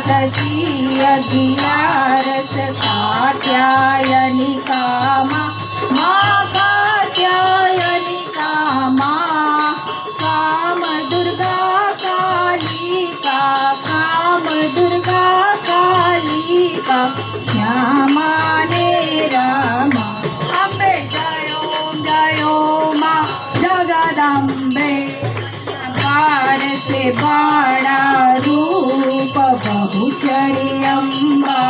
शशी अगिलारस कात्यायनी कामा मा कात्यायनी कामा काम दुर्गा कालिका काम दुर्गा कालिका श्यामा ने रामा अम्बे जयो मा जगदम्बे बाण से बाणा रूप बहुचरी अम्बा